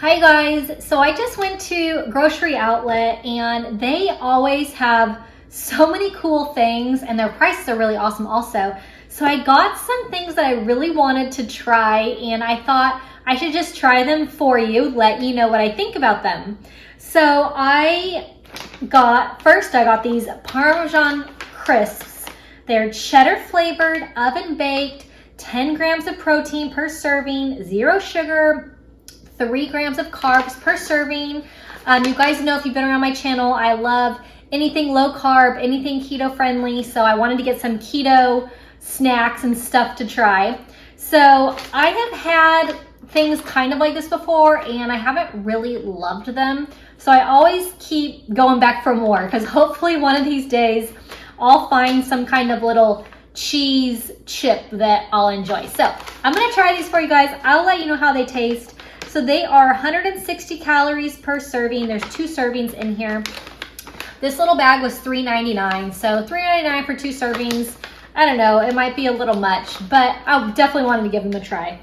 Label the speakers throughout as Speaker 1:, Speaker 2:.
Speaker 1: Hi guys, so I just went to grocery outlet and they always have so many cool things and their prices are really awesome also. So I got some things that I really wanted to try and I thought I should just try them for you, let you know what I think about them. So I got these Parmesan crisps. They're cheddar flavored, oven baked, 10 grams of protein per serving, 0 sugar, 3 grams of carbs per serving. You guys know if you've been around my channel, I love anything low carb, anything keto friendly. So I wanted to get some keto snacks and stuff to try. So I have had things kind of like this before and I haven't really loved them. So I always keep going back for more because hopefully one of these days I'll find some kind of little cheese chip that I'll enjoy. So I'm gonna try these for you guys. I'll let you know how they taste. So they are 160 calories per serving. There's 2 servings in here. This little bag was $3.99. So $3.99 for 2 servings. I don't know, it might be a little much, but I definitely wanted to give them a try.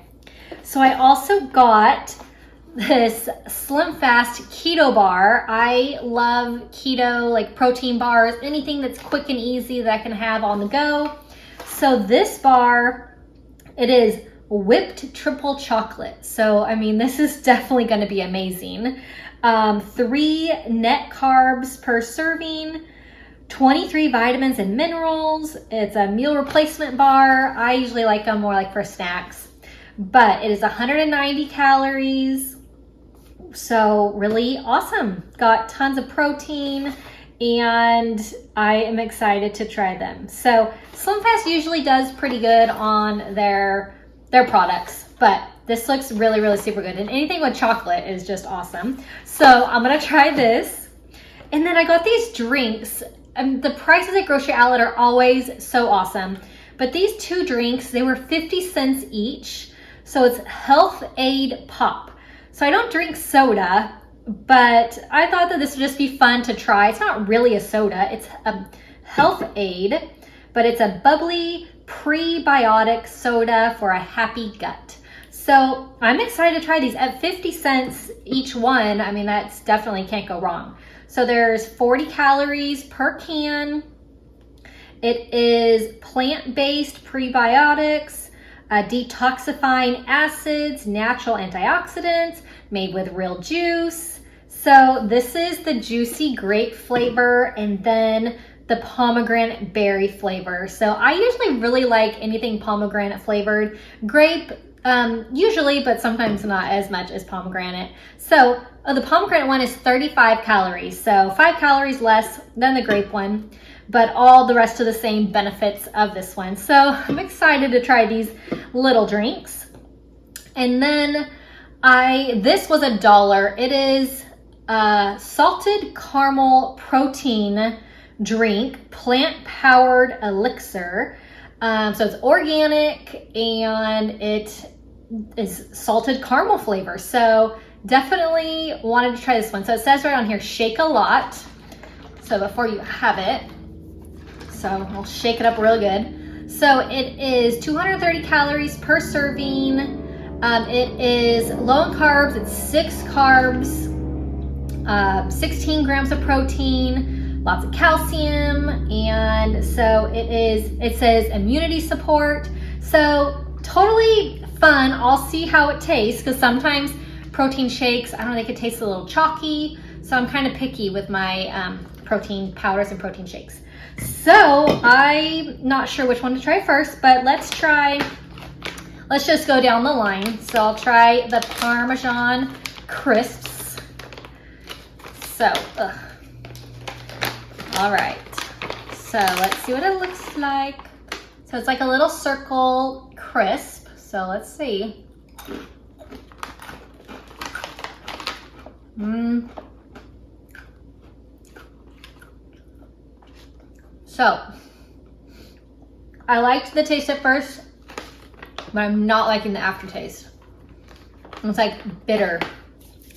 Speaker 1: So I also got this slimfast keto bar. I love keto, like protein bars, anything that's quick and easy that I can have on the go. So this bar, it is whipped triple chocolate. So, I mean, this is definitely going to be amazing. 3 net carbs per serving, 23 vitamins and minerals. It's a meal replacement bar. I usually like them more like for snacks, but it is 190 calories. So really awesome. Got tons of protein and I am excited to try them. So SlimFast usually does pretty good on their products, but this looks really, really super good. And anything with chocolate is just awesome. So I'm gonna try this. And then I got these drinks. The prices at grocery outlet are always so awesome. But these 2 drinks, they were 50 cents each. So it's Health Aid Pop. So I don't drink soda, but I thought that this would just be fun to try. It's not really a soda, it's a Health Aid, but it's a bubbly prebiotic soda for a happy gut. So I'm excited to try these at 50 cents each one. I mean, that's definitely can't go wrong. So there's 40 calories per can. It is plant-based prebiotics, detoxifying acids, natural antioxidants, made with real juice. So this is the juicy grape flavor and then the pomegranate berry flavor. So I usually really like anything pomegranate flavored. Grape, usually, but sometimes not as much as pomegranate. So the pomegranate one is 35 calories. So 5 calories less than the grape one, but all the rest of the same benefits of this one. So I'm excited to try these little drinks. And then this was $1. It is a salted caramel protein drink, plant-powered elixir. So it's organic and it is salted caramel flavor. So definitely wanted to try this one. So it says right on here, shake a lot. So before you have it, so I'll shake it up real good. So it is 230 calories per serving. It is low in carbs. It's 6 carbs, 16 grams of protein, lots of calcium, and so it says immunity support. So totally fun. I'll see how it tastes because sometimes protein shakes, I don't know, they could taste a little chalky. So I'm kind of picky with my protein powders and protein shakes. So I'm not sure which one to try first, but let's just go down the line. So I'll try the Parmesan crisps. So, all right, so let's see what it looks like. So it's like a little circle crisp. So let's see. So I liked the taste at first, but I'm not liking the aftertaste. It's like bitter,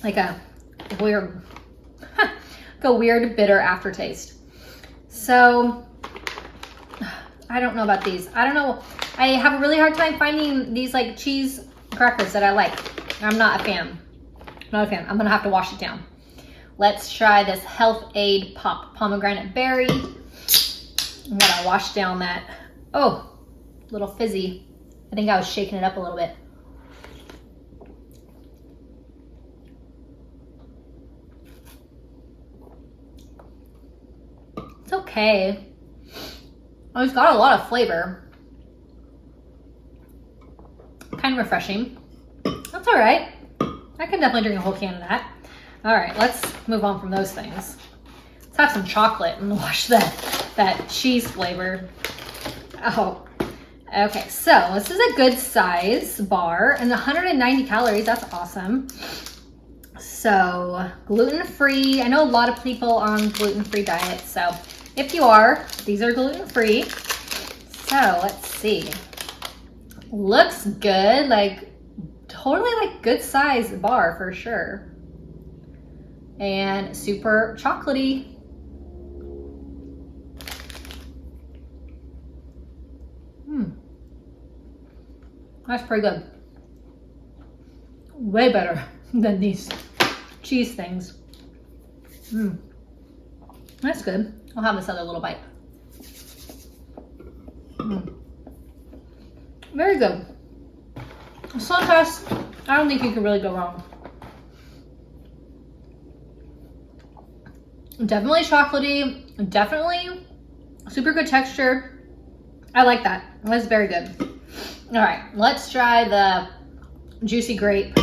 Speaker 1: like a weird, bitter aftertaste. So I don't know about these. I don't know. I have a really hard time finding these like cheese crackers that I like. I'm not a fan. not a fan. I'm gonna have to wash it down. Let's try this Health Aid Pop Pomegranate Berry. I'm gonna wash down that, oh, little fizzy. I think I was shaking it up a little bit. It's okay. Oh, it's got a lot of flavor. Kind of refreshing. That's all right. I can definitely drink a whole can of that. All right, let's move on from those things. Let's have some chocolate and wash that cheese flavor. Oh, okay. So this is a good size bar and 190 calories. That's awesome. So gluten-free. I know a lot of people on gluten-free diets. So if you are, these are gluten-free. So let's see. Looks good. Like totally like good size bar for sure. And super chocolatey. That's pretty good. Way better than these cheese things. That's good. I'll have this other little bite. Very good. Slimfast, I don't think you can really go wrong. Definitely chocolatey, definitely super good texture. I like that. That's very good. All right, let's try the juicy grape,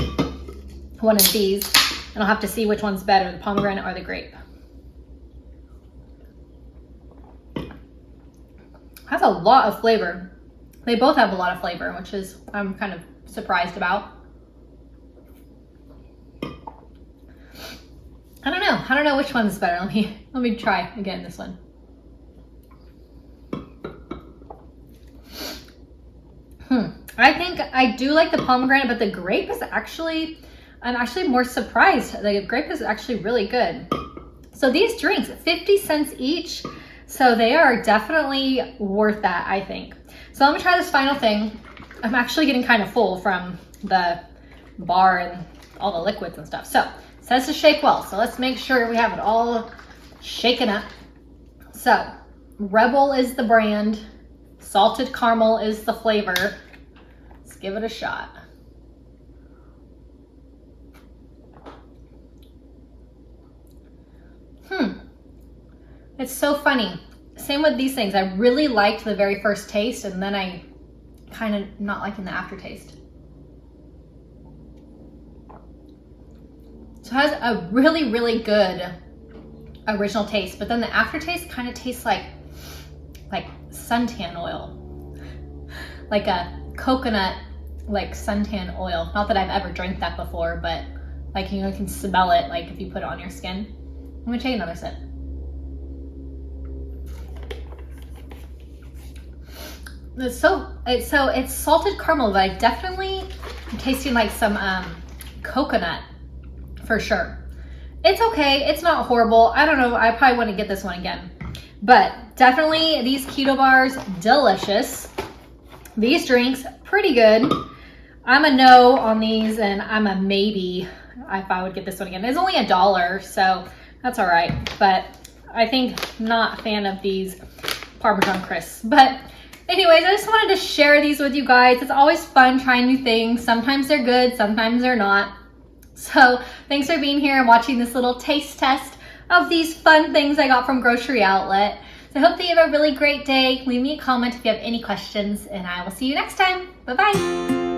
Speaker 1: one of these, and I'll have to see which one's better, the pomegranate or the grape. Has a lot of flavor. They both have a lot of flavor, which is I'm kind of surprised about. I don't know which one's better. Let me try again this one. I think I do like the pomegranate, but the grape is actually, I'm actually more surprised. The grape is actually really good. So these drinks, 50 cents each. So they are definitely worth that, I think. So I'm gonna try this final thing. I'm actually getting kind of full from the bar and all the liquids and stuff. So it says to shake well. So let's make sure we have it all shaken up. So Rebel is the brand. Salted caramel is the flavor. Let's give it a shot. It's so funny. Same with these things. I really liked the very first taste, and then I kind of not liking the aftertaste. So it has a really, really good original taste, but then the aftertaste kind of tastes like suntan oil. Like a coconut, like suntan oil. Not that I've ever drank that before, but like, you know, you can smell it like if you put it on your skin. I'm gonna take another sip. It's salted caramel, but I definitely am tasting like some coconut for sure. It's okay. It's not horrible. I don't know. I probably wouldn't get this one again, but definitely these keto bars, delicious. These drinks, pretty good. I'm a no on these, and I'm a maybe if I would get this one again. It's only $1, so that's all right. But I think not a fan of these Parmesan crisps, but anyways, I just wanted to share these with you guys. It's always fun trying new things. Sometimes they're good, sometimes they're not. So thanks for being here and watching this little taste test of these fun things I got from Grocery Outlet. So I hope that you have a really great day. Leave me a comment if you have any questions, and I will see you next time. Bye-bye.